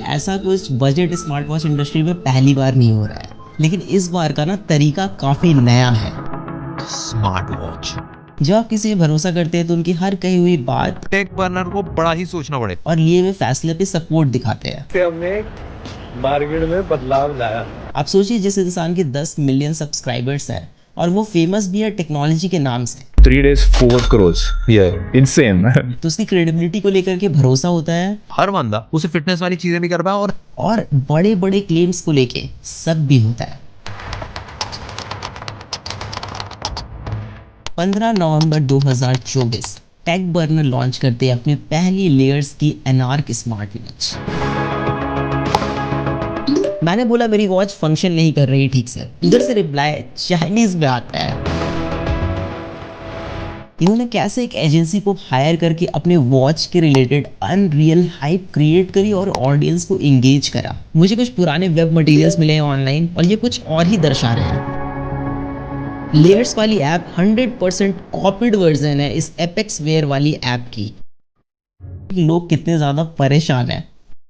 ऐसा कुछ budget smart watch industry में पहली बार नहीं हो रहा है, लेकिन इस बार का ना तरीका काफी नया है। Smart watch. जब आप किसी पे भरोसा करते हैं तो उनकी हर कही हुई बात टेक बर्नर को बड़ा ही सोचना पड़े और लिए हुए फैसले पे सपोर्ट दिखाते हैं। हमने मार्केट में बदलाव लाया। आप सोचिए, जिस इंसान के 10 मिलियन सब्सक्राइबर्स हैं और वो फेमस भी है टेक्नोलॉजी के नाम से, 3 days 4 crores. Yeah, insane. तो उसकी क्रेडिबिलिटी को लेकर के भरोसा होता है हर बंदा उसे फिटनेस वाली चीजें भी कर पाए और बड़े बड़े क्लेम्स को लेके सब भी होता है। 15 नवंबर 2024 टेक बर्नर लॉन्च करते हैं अपनी पहली लेयर्स की एनार्क स्मार्ट वॉच। मैंने बोला मेरी वॉच फंक्शन नहीं कर रही ठीक से। उधर से रिप्लाई चाइनीज में आता है। इन्होंने कैसे एक एजेंसी को हायर करके अपने वॉच के रिलेटेड अनरियल हाइप क्रिएट करी और ऑडियंस को एंगेज करा। मुझे कुछ पुराने वेब मटेरियल्स मिले हैं ऑनलाइन और ये कुछ और ही दर्शा रहे हैं। लेयर्स वाली ऐप 100% कॉपीड वर्जन है इस एपेक्स वेयर वाली ऐप की। लोग कितने ज़्यादा परेशान हैं,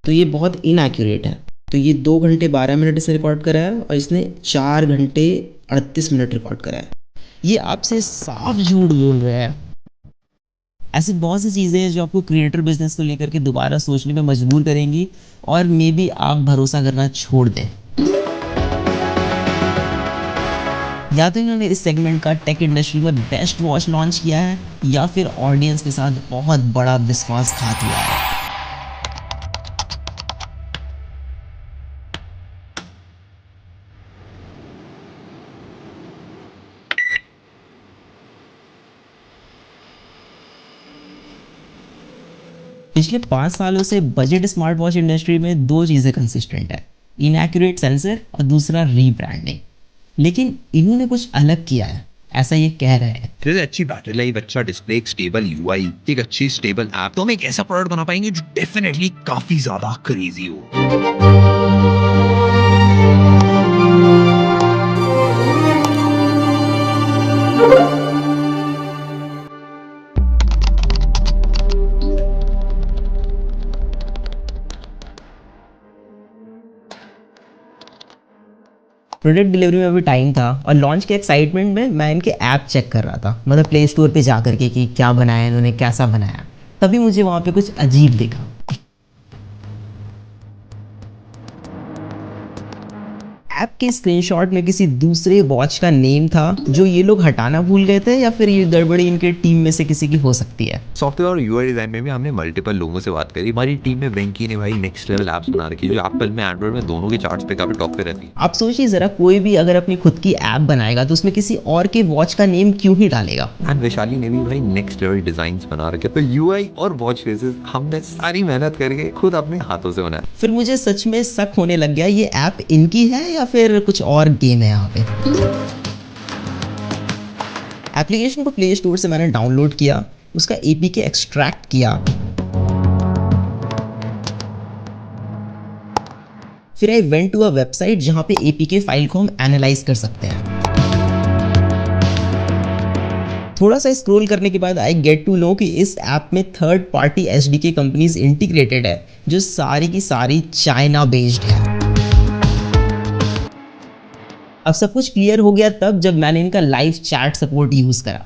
तो ये बहुत इनएक्यूरेट है। तो ये 2 घंटे 12 मिनट इसने रिकॉर्ड करा है और इसने 4 घंटे 38 मिनट रिकॉर्ड करा है। ये आपसे साफ झूठ बोल रहे हैं। ऐसी बहुत सी चीज़ें हैं जो आपको क्रिएटर बिजनेस को लेकर के दोबारा सोचने में मजबूर करेंगी और मे बी आप भरोसा करना छोड़ दें। या तो इन्होंने इस सेगमेंट का टेक इंडस्ट्री में बेस्ट वॉच लॉन्च किया है या फिर ऑडियंस के साथ बहुत बड़ा विश्वासघात हुआ है। पिछले 5 सालों से बजट स्मार्ट वॉच इंडस्ट्री में 2 चीज़ें कंसिस्टेंट है, इनएक्यूरेट सेंसर और दूसरा रीब्रांडिंग। लेकिन इन्होंने कुछ अलग किया है, ऐसा ये कह रहे हैं। जैसे अच्छी बैटरी लाइफ, अच्छा डिस्प्ले, एक स्टेबल यूआई, एक अच्छी स्टेबल ऐप, तो हम एक ऐसा प्रोडक्ट बना पाएंगे जो डेफिनेटली काफी ज्यादा क्रेजी हो। प्रोडक्ट डिलीवरी में अभी टाइम था और लॉन्च के एक्साइटमेंट में मैं इनके ऐप चेक कर रहा था, मतलब प्ले स्टोर पे जा करके कि क्या बनाया इन्होंने, कैसा बनाया। तभी मुझे वहाँ पे कुछ अजीब दिखा। ऐप के स्क्रीनशॉट में किसी दूसरे वॉच का नेम था जो ये लोग हटाना भूल गए थे, या फिर ये गड़बड़ी इनके टीम में से किसी की हो सकती है। सॉफ्टवेयर और यूआई डिजाइन में भी हमने मल्टीपल लोगों से बात करी। हमारी टीम में वेंकी ने भाई नेक्स्ट लेवल ऐप्स बना रखी है जो एप्पल में, एंड्रॉइड में, दोनों के चार्ट्स पे काफी टॉप पे रहती है। आप सोचिए जरा, कोई भी अगर अपनी खुद की ऐप बनाएगा तो उसमें किसी और के वॉच का नेम क्यों ही डालेगा। एंड वैशाली ने भी भाई नेक्स्ट लेवल डिजाइन्स बना रखे। तो यूआई और वॉच फेसेस हमने सारी मेहनत करके खुद अपने हाथों से बनाया। फिर मुझे सच में शक होने लग गया, ये ऐप इनकी है या फिर कुछ और गेम है यहाँ पे। एप्लीकेशन को प्ले स्टोर से मैंने डाउनलोड किया, उसका एपीके एक्सट्रैक्ट किया, फिर I went to a website जहां पे एपीके फाइल को हम एनालाइज कर सकते हैं। थोड़ा सा स्क्रॉल करने के बाद आई गेट टू नो कि इस ऐप में third party SDK companies integrated है जो सारी की सारी चाइना बेस्ड है। अब सब कुछ क्लियर हो गया तब जब मैंने इनका लाइव चैट सपोर्ट यूज करा।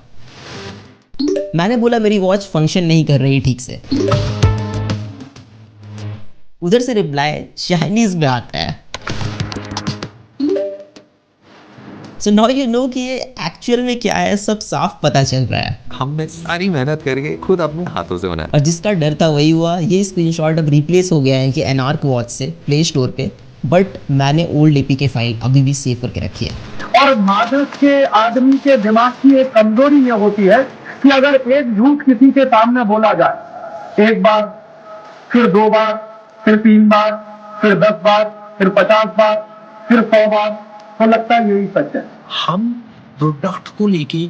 मैंने बोला मेरी वॉच फंक्शन नहीं कर रही ठीक से। उधर से रिप्लाई चाइनीज में आता है। सो नाउ यू नो कि ये एक्चुअल में क्या है, सब साफ पता चल रहा है। हमने सारी मेहनत करके खुद अपने हाथों से बनाया। और जिसका डर था वही हुआ। ये स्क्रीनशॉट अब रिप्लेस हो गया है कि एनार्क वॉच से प्ले स्टोर पे, बट मैंने ओल्ड एपीके फाइल अभी भी सेव करके रखी है। और मादक के आदमी के दिमाग की एक कमजोरी ये होती है कि अगर एक झूठ किसी के सामने बोला जाए, एक बार, फिर 2 बार, फिर 3 बार, फिर 10 बार, फिर 50 बार, फिर 100 बार, तो लगता है यही सच है। हम प्रोडक्ट को लेके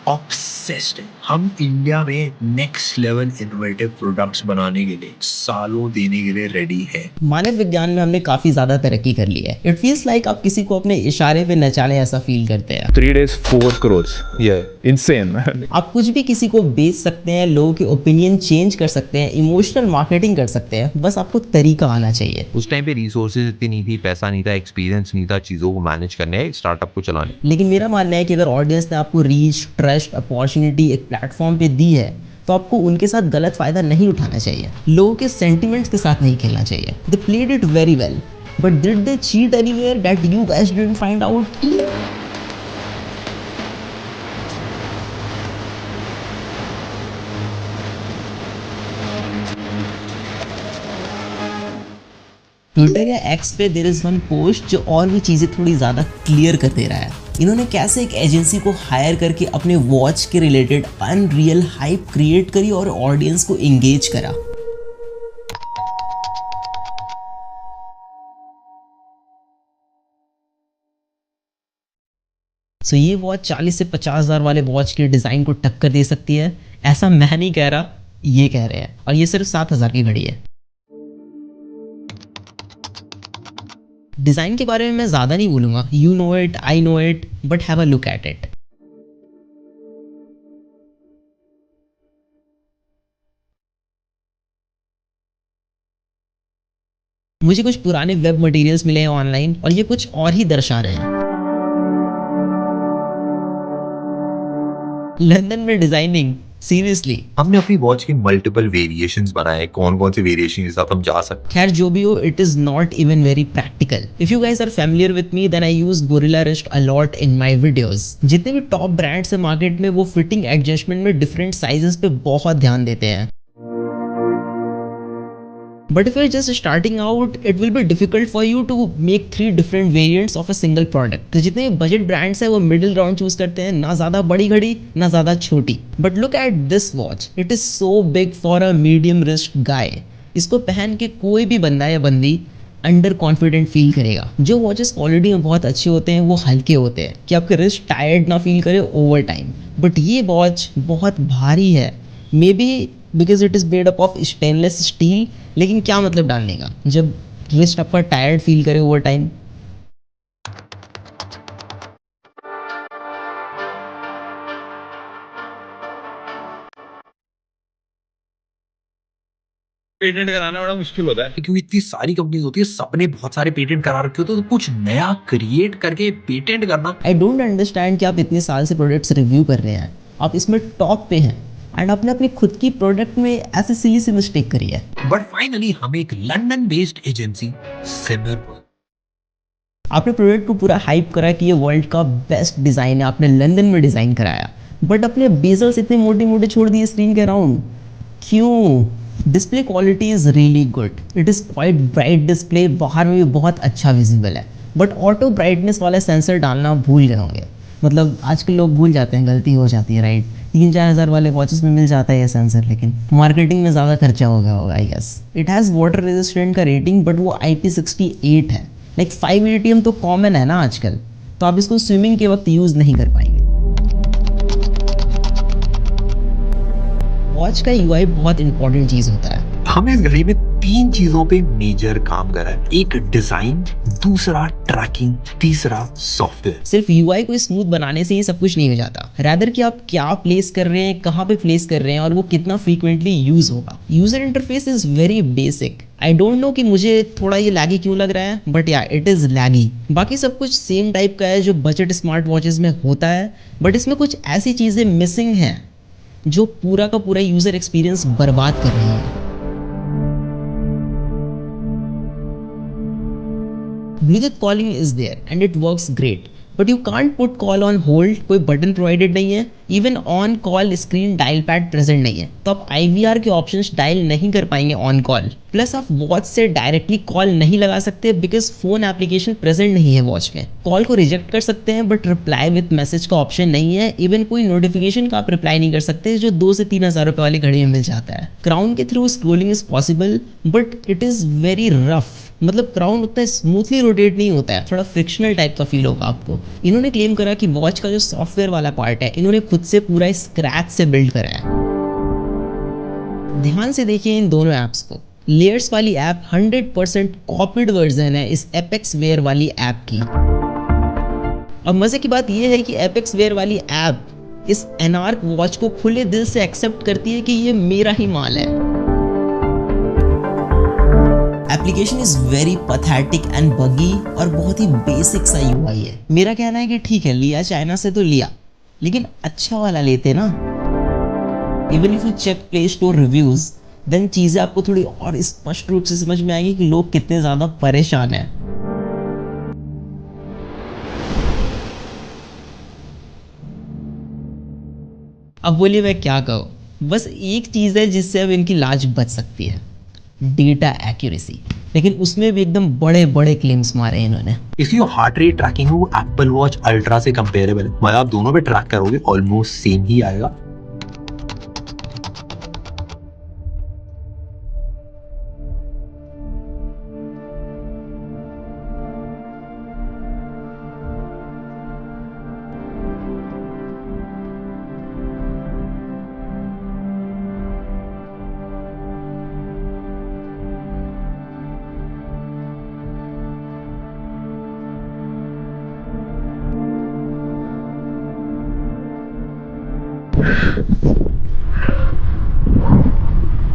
ऑब्सेस्ड है। हम इंडिया में नेक्स्ट लेवल इनोवेटिव प्रोडक्ट्स बनाने के लिए सालों देने के लिए रेडी है। मानव विज्ञान में हमने काफी ज्यादा तरक्की कर ली है। इट फील्स लाइक आप किसी को अपने इशारे पे नचाने ऐसा फील करते हैं। 3 days, 4 crores. Yeah, insane. आप कुछ भी किसी को बेच सकते हैं, लोगों के ओपिनियन चेंज कर सकते हैं, इमोशनल मार्केटिंग कर सकते हैं, बस आपको तरीका आना चाहिए। उस टाइम पे रिसोर्सेज इतनी नहीं थी, पैसा नहीं था, एक्सपीरियंस नहीं था चीज़ों को मैनेज करने, स्टार्टअप को चलाने। लेकिन मेरा मानना है कि अगर ऑडियंस ने आपको रीच, ट्रस्ट, अपॉर्चुनिटी एक प्लेटफॉर्म पे दी है तो आपको उनके साथ गलत फायदा नहीं उठाना चाहिए, लोगों के सेंटिमेंट्स के साथ नहीं खेलना चाहिए। They played it very well, but did they cheat anywhere that you guys didn't find out? Twitter या एक्स पे देयर इज वन पोस्ट जो और भी चीज़ें थोड़ी ज़्यादा क्लियर कर दे रहा है। इन्होंने कैसे एक एजेंसी को हायर करके अपने वॉच के रिलेटेड अनरियल हाइप क्रिएट करी और ऑडियंस को एंगेज करा। सो ये वॉच 40 से 50 हज़ार वाले वॉच के डिज़ाइन को टक्कर दे सकती है, ऐसा मैं नहीं कह रहा, ये कह रहे हैं। और ये सिर्फ 7,000 की घड़ी है। डिज़ाइन के बारे में मैं ज़्यादा नहीं बोलूँगा, you know it, I know it, but have a look at it. मुझे कुछ पुराने वेब मटेरियल्स मिले हैं ऑनलाइन और ये कुछ और ही दर्शा रहे हैं। लंदन में डिजाइनिंग, सीरियसली। हमने अपनी वॉच के मल्टीपल वेरिएशंस बनाए, कौन कौन से वेरिएशन के साथ हम जा सकते खैर जो भी हो, it is not even very practical. If you guys are familiar with me then I use gorilla wrist a lot in my videos. जितने भी टॉप ब्रांड्स है मार्केट में वो फिटिंग एडजस्टमेंट में डिफरेंट साइजेस पे बहुत ध्यान देते हैं। But if you're just starting out, it will be difficult for you to make 3 different variants of a single product. तो जितने बजट ब्रांड्स हैं वो मिडिल राउंड चूज करते हैं, ना ज़्यादा बड़ी घड़ी ना ज़्यादा छोटी। But look at this watch, it is so big for a medium wrist guy. इसको पहन के कोई भी बंदा या बंदी अंडर कॉन्फिडेंट फील करेगा। जो वॉचेस क्वालिटी में बहुत अच्छे होते हैं वो हल्के होते हैं कि आपके रिस्ट टायर्ड ना फील करे ओवर टाइम। बट ये वॉच बहुत भारी है, may be because it is made up of stainless steel. लेकिन क्या मतलब डालने का जब रिस्ट आपका टायर्ड फील करे ओवर टाइम। पेटेंट कराना बड़ा मुश्किल होता है। हैं? क्योंकि इतनी सारी कंपनीज होती है, सबने बहुत सारे पेटेंट करा रखे होते हैं, तो कुछ नया क्रिएट करके पेटेंट करना। आई डोंट अंडरस्टैंड कि आप इतने साल से प्रोडक्ट्स रिव्यू कर रहे हैं, आप इसमें टॉप पे हैं एंड आपने अपनी खुद की प्रोडक्ट में ऐसे सिली सी मिस्टेक करी है। बट फाइनली हमें एक लंदन बेस्ड एजेंसी सिमिलर आपने प्रोडक्ट को पूरा हाइप करा कि ये वर्ल्ड का बेस्ट डिज़ाइन है, आपने लंदन में डिज़ाइन कराया, बट अपने बेजल्स इतने मोटे मोटे छोड़ दिए स्क्रीन के अराउंड, क्यों? Display quality is really good, it is quite bright display, बाहर में भी बहुत अच्छा विजिबल है, बट ऑटो ब्राइटनेस वाला सेंसर डालना भूल गए होंगे। मतलब आजकल लोग भूल जाते हैं, गलती हो जाती है, राइट? 3-4 हज़ार वाले वॉचेस में मिल जाता है ये सेंसर, लेकिन मार्केटिंग में ज़्यादा खर्चा हो गया होगा I guess. It has water resistant का रेटिंग, बट वो IP68 है। लाइक 5 ATM तो कॉमन है ना आजकल, तो आप इसको स्विमिंग के वक्त यूज़ नहीं कर पाएंगे। वॉच का UI बहुत इंपॉर्टेंट चीज़ होता है। हमने इस घड़ी में 3 चीजों पे मेजर काम करा है। एक डिजाइन, दूसरा ट्रैकिंग, तीसरा सॉफ्टवेयर। सिर्फ UI को स्मूथ बनाने से ही सब कुछ नहीं हो जाता, रादर कि आप क्या प्लेस कर रहे हैं, कहाँ पे प्लेस कर रहे हैं और वो कितना फ्रीक्वेंटली यूज होगा। User interface is very basic. I don't know कि मुझे थोड़ा ये लैगी क्यों लग रहा है, बट या इट इज़ लैगी। बाकी सब कुछ सेम टाइप का है जो बजट स्मार्ट वॉचेस में होता है, बट इसमें कुछ ऐसी चीज़ें मिसिंग हैं जो पूरा का पूरा यूज़र एक्सपीरियंस बर्बाद कर रही है। Bluetooth calling is there and it works great, but you can't put call on hold, कोई बटन प्रोवाइडेड नहीं है, even on call screen dial pad present नहीं है, तो आप IVR के ऑप्शंस डायल नहीं कर पाएंगे ऑन कॉल। प्लस आप वॉच से डायरेक्टली कॉल नहीं लगा सकते बिकॉज फोन एप्लीकेशन प्रेजेंट नहीं है वॉच में। कॉल को रिजेक्ट कर सकते हैं बट रिप्लाई विद मैसेज का ऑप्शन नहीं है, इवन कोई नोटिफिकेशन का आप रिप्लाई नहीं कर सकते जो 2 से 3 हज़ार रुपये वाली घड़ी में मिल जाता है। क्राउन के through scrolling is possible but it is very rough, मतलब क्राउन उतना स्मूथली रोटेट नहीं होता है, थोड़ा फ्रिक्शनल टाइप का फील होगा आपको। इन्होंने क्लेम करा कि वॉच का जो सॉफ्टवेयर वाला पार्ट है इन्होंने खुद खुद से पूरा स्क्रैच से बिल्ड करा है। ध्यान से देखिए इन दोनों ऐप्स को। लेयर्स वाली ऐप 100% कॉपीड वर्जन है इस एपेक्स वेयर वाली ऐप की। और मजे की बात यह है कि एपेक्स वेयर वाली ऐप इस एनार्क वॉच को खुले दिल से एक्सेप्ट करती है कि ये मेरा ही माल है। Application is very pathetic and बगी और बहुत ही बेसिक सा यूआई है। मेरा कहना है कि ठीक है, लिया चाइना से तो लिया, लेकिन अच्छा वाला लेते ना। Even if you check play store reviews, then चीजें आपको थोड़ी और स्पष्ट रूप से समझ में आएगी कि लोग कितने ज्यादा परेशान हैं। अब बोलिए मैं क्या कहूँ। बस एक चीज़ है जिससे अब इनकी लाज बच सकती है, डेटा एक्यूरेसी। लेकिन उसमें भी एकदम बड़े बड़े क्लेम्स मारे इन्होंने। इसकी जो हार्ट रेट ट्रैकिंग है वो एप्पल वॉच अल्ट्रा से कंपेरेबल है। मतलब आप दोनों पे ट्रैक करोगे ऑलमोस्ट सेम ही आएगा।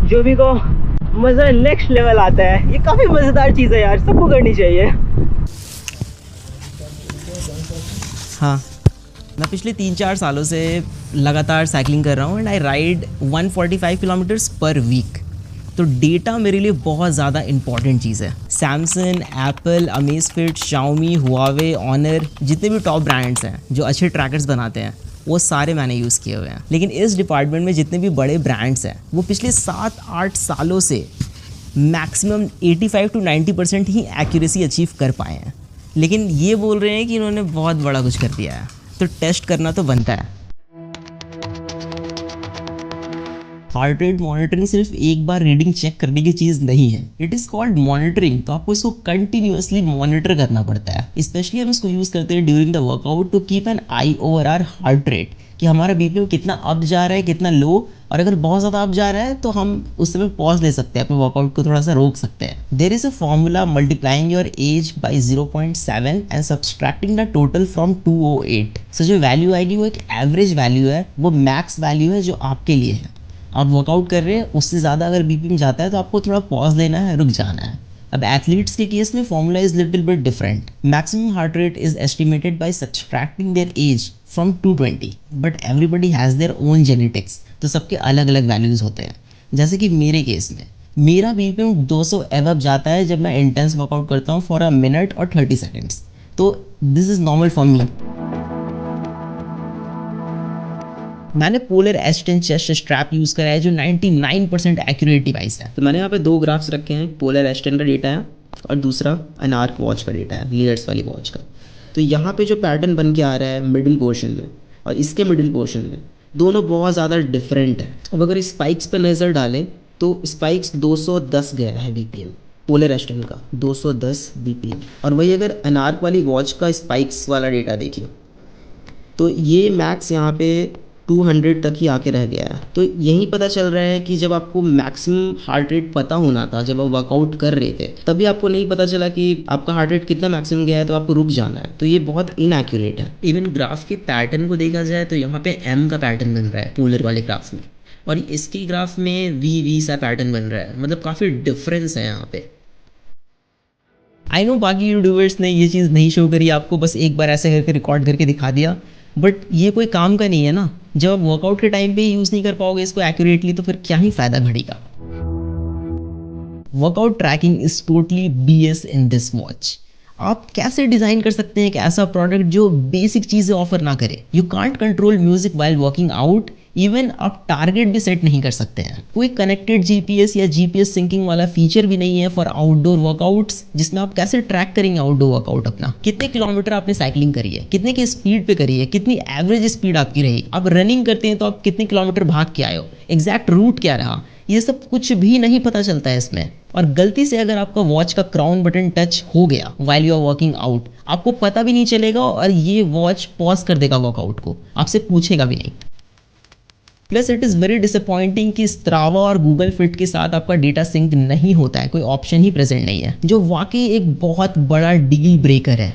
जो भी को मजा नेक्स्ट लेवल आता है। ये काफी मजेदार चीज है यार, सबको करनी चाहिए। हाँ, मैं पिछले 3-4 सालों से लगातार साइकिलिंग कर रहा हूँ and I ride 145 kilometres per week. तो डेटा मेरे लिए बहुत ज़्यादा इंपॉर्टेंट चीज़ है। Samsung, Apple, Amazfit, Xiaomi, Huawei, Honor, जितने भी टॉप ब्रांड्स हैं जो अच्छे ट्रैकर्स बनाते हैं, वो सारे मैंने यूज़ किए हुए हैं। लेकिन इस डिपार्टमेंट में जितने भी बड़े ब्रांड्स हैं वो पिछले 7-8 सालों से maximum 85 to 90% he accuracy achieve कर पाए हैं। लेकिन ये बोल रहे हैं कि इन्होंने बहुत बड़ा कुछ कर दिया है, तो टेस्ट करना तो बनता है। हार्ट रेट मॉनिटरिंग सिर्फ एक बार रीडिंग चेक करने की चीज़ नहीं है, इट इज़ कॉल्ड मॉनिटरिंग। तो आपको इसको कंटिन्यूअसली मॉनिटर करना पड़ता है। स्पेशली हम इसको यूज़ करते हैं during the workout to keep an eye over our heart rate, कि हमारा बीपीएम कितना अप जा रहा है, कितना लो। और अगर बहुत ज़्यादा अप जा रहा है तो हम उस समय पॉज ले सकते हैं, अपने वर्कआउट को थोड़ा सा रोक सकते हैं। There is a formula multiplying your age by 0.7 and subtracting the total from 208। So जो वैल्यू आएगी वो एक एवरेज वैल्यू है, वो मैक्स वैल्यू है जो आपके लिए है। आप वर्कआउट कर रहे हैं, उससे ज़्यादा अगर बीपीएम जाता है तो आपको थोड़ा पॉज लेना है, रुक जाना है। अब एथलीट्स के केस में formula is little bit different. Maximum heart rate is estimated by subtracting their age from 220, but everybody has their own genetics. तो सबके अलग अलग वैल्यूज़ होते हैं। जैसे कि मेरे केस में मेरा बीपीएम 200 एवब जाता है जब मैं इंटेंस वर्कआउट करता हूँ फॉर अ मिनट और 30 सेकेंड्स। तो this is normal for me. मैंने पोलर एस10 चेस्ट स्ट्रैप यूज़ करा है जो 99% एक्यूरेट डिवाइस है। तो मैंने यहाँ पे 2 ग्राफ्स रखे हैं, पोलर एस10 का डेटा है और दूसरा एनार्क वॉच का डेटा है, लीडर्स वाली वॉच का। तो यहाँ पे जो पैटर्न बन के आ रहा है मिडिल पोर्शन में और इसके मिडिल पोर्शन में, दोनों बहुत ज़्यादा डिफरेंट है। अब अगर स्पाइक्स पे नज़र डालें तो स्पाइक्स 210 गया है बीपीएम पोलर एस10 का, 210 बीपीएम। और वही अगर एनार्क वाली वॉच का स्पाइक्स वाला डेटा देखिए तो ये मैक्स यहाँ पे 200 तक ही आके रह गया है। तो यही पता चल रहा है कि जब आपको मैक्सिमम हार्ट रेट पता होना था, जब आप वर्कआउट कर रहे थे, तभी आपको नहीं पता चला कि आपका हार्ट रेट कितना मैक्सिमम गया है, तो आपको रुक जाना है। तो ये बहुत इनएक्यूरेट है। इवन ग्राफ के पैटर्न को देखा जाए तो यहाँ पे एम का पैटर्न बन रहा है पोलर वाले ग्राफ में, और इसकी ग्राफ में वी सा पैटर्न बन रहा है। मतलब काफ़ी डिफरेंस है यहाँ पे। आई नो बाकी यूट्यूबर्स ने ये चीज़ नहीं शो करी आपको, बस एक बार ऐसे करके रिकॉर्ड करके दिखा दिया, बट ये कोई काम का नहीं है ना। जब आप वर्कआउट के टाइम पे यूज़ नहीं कर पाओगे इसको एक्यूरेटली, तो फिर क्या ही फ़ायदा घड़ी का। Workout tracking is totally BS in this watch. आप कैसे डिज़ाइन कर सकते हैं एक ऐसा प्रोडक्ट जो बेसिक चीज़ें ऑफर ना करे। You can't control music while working out, even आप टारगेट भी सेट नहीं कर सकते हैं। कोई कनेक्टेड GPS या GPS सिंकिंग वाला फीचर भी नहीं है फॉर आउटडोर वर्कआउट्स, जिसमें आप कैसे ट्रैक करेंगे आउटडोर वर्कआउट अपना। कितने किलोमीटर आपने साइकिलिंग करी है, कितने की स्पीड पे करी है, कितनी एवरेज स्पीड आपकी रही। आप रनिंग करते हैं तो आप कितने किलोमीटर भाग के आए हो, एग्जैक्ट रूट क्या रहा, ये सब कुछ भी नहीं पता चलता है इसमें। और गलती से अगर आपका वॉच का क्राउन बटन टच हो गया while you are working out, आपको पता भी नहीं चलेगा और ये वॉच पॉज कर देगा वर्कआउट को, आपसे पूछेगा भी नहीं। Plus it is very disappointing कि स्ट्रावा और गूगल फिट के साथ आपका डेटा सिंक नहीं होता है, कोई ऑप्शन ही प्रेजेंट नहीं है, जो वाकई एक बहुत बड़ा डील ब्रेकर है।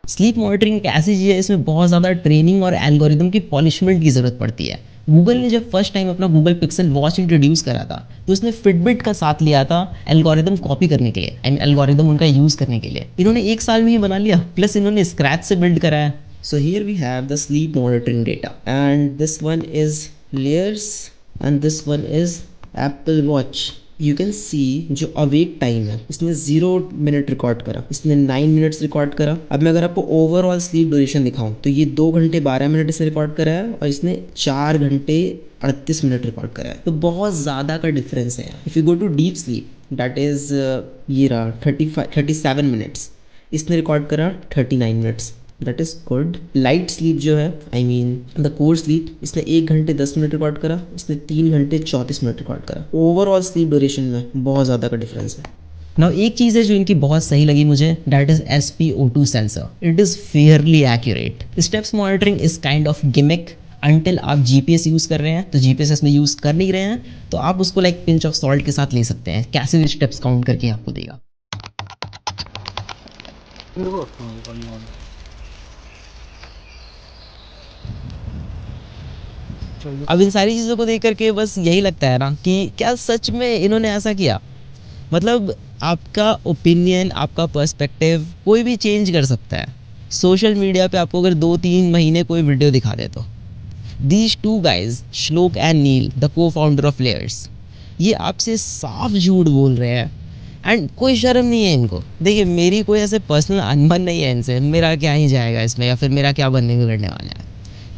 स्लीप मॉनिटरिंग एक ऐसी चीज़ है, इसमें बहुत ज़्यादा ट्रेनिंग और एल्गोरिदम की पॉलिशमेंट की ज़रूरत पड़ती है। गूगल ने जब फर्स्ट टाइम अपना गूगल पिक्सल वॉच इंट्रोड्यूस करा था, तो उसने फिटबिट का साथ लिया था एल्गोरिदम कॉपी करने के लिए, आई मीन एल्गोरिदम उनका यूज़ करने के लिए। इन्होंने 1 साल में ही बना लिया, प्लस इन्होंने स्क्रैच से बिल्ड करा है। So here we have the sleep monitoring data, and this one is Layers and this one is Apple Watch. You can see जो अवेक टाइम है इसने 0 मिनट रिकॉर्ड करा, इसने 9 मिनट्स रिकॉर्ड करा। अब मैं अगर आपको ओवरऑल स्लीप ड्यूरेशन दिखाऊं तो ये 2 घंटे 12 मिनट इसने रिकॉर्ड करा है और इसने 4 घंटे 38 मिनट रिकॉर्ड करा है, तो बहुत ज़्यादा का डिफरेंस है। If you go to deep sleep that is ये रहा 37 मिनट्स, इसने रिकॉर्ड करा 39 minutes, that is good. Light sleep जो है, I mean the core sleep, इसने 1 घंटे 10 मिनट रिकॉर्ड करा, इसने 3 घंटे 34 मिनट रिकॉर्ड करा। ओवरऑल स्लीप ड्यूरेशन में बहुत ज़्यादा का डिफरेंस है। नाउ एक चीज़ है जो इनकी बहुत सही लगी मुझे, that is SpO2 sensor. It is Fairlie accurate. Steps monitoring is kind of gimmick until आप GPS यूज़ कर रहे हैं, तो GPS इसमें यूज़ कर नहीं रहे हैं तो आप उसको लाइक पिंच ऑफ सॉल्ट के साथ ले सकते हैं, कैसे स्टेप्स काउंट करके आपको देगा। अब इन सारी चीज़ों को देख करके बस यही लगता है ना कि क्या सच में इन्होंने ऐसा किया। मतलब आपका ओपिनियन, आपका पर्सपेक्टिव कोई भी चेंज कर सकता है। सोशल मीडिया पे आपको अगर 2-3 महीने कोई वीडियो दिखा दे तो दीज 2 गाइज, श्लोक एंड नील, द को फाउंडर ऑफ लेयर्स, ये आपसे साफ झूठ बोल रहे हैं एंड कोई शर्म नहीं है इनको। देखिए मेरी कोई ऐसे पर्सनल अनबन नहीं है इनसे, मेरा क्या ही जाएगा इसमें या फिर मेरा क्या बनने बिगड़ने वाला है,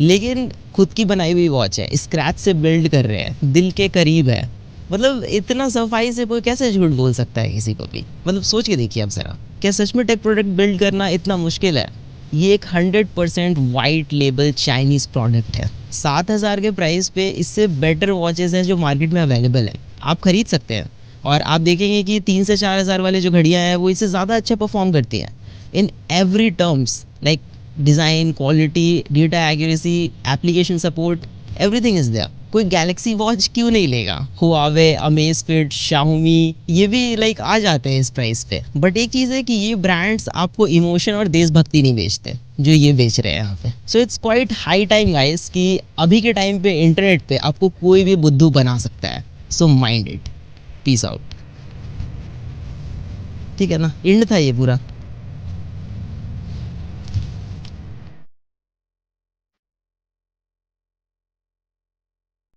लेकिन खुद की बनाई हुई वॉच है, स्क्रैच से बिल्ड कर रहे हैं, दिल के करीब है। मतलब इतना सफाई से कोई कैसे झूठ बोल सकता है किसी को भी। मतलब सोच के देखिए अब ज़रा, क्या सच में टेक प्रोडक्ट बिल्ड करना इतना मुश्किल है? ये एक 100% वाइट लेबल चाइनीज़ प्रोडक्ट है। 7,000 के प्राइस पे इससे बेटर वॉचेस हैं जो मार्केट में अवेलेबल है, आप खरीद सकते हैं। और आप देखेंगे कि 3 से 4,000 वाले जो घड़ियाँ हैं वो इससे ज़्यादा अच्छा परफॉर्म करती हैं in every terms, like design, quality, data accuracy, application support, everything is there. कोई गैलेक्सी वॉच क्यों नहीं लेगा? हुआवे, अमेज़फिट, शाओमी, ये भी लाइक आ जाते हैं इस प्राइस पे। बट एक चीज़ है कि ये ब्रांड्स आपको इमोशन और देशभक्ति नहीं बेचते जो ये बेच रहे हैं यहाँ पे। So it's quite high time guys कि अभी के टाइम पे इंटरनेट पे आपको कोई भी बुद्धू बना सकता है। So mind it. Peace out. ठीक है ना, एंड था ये पूरा।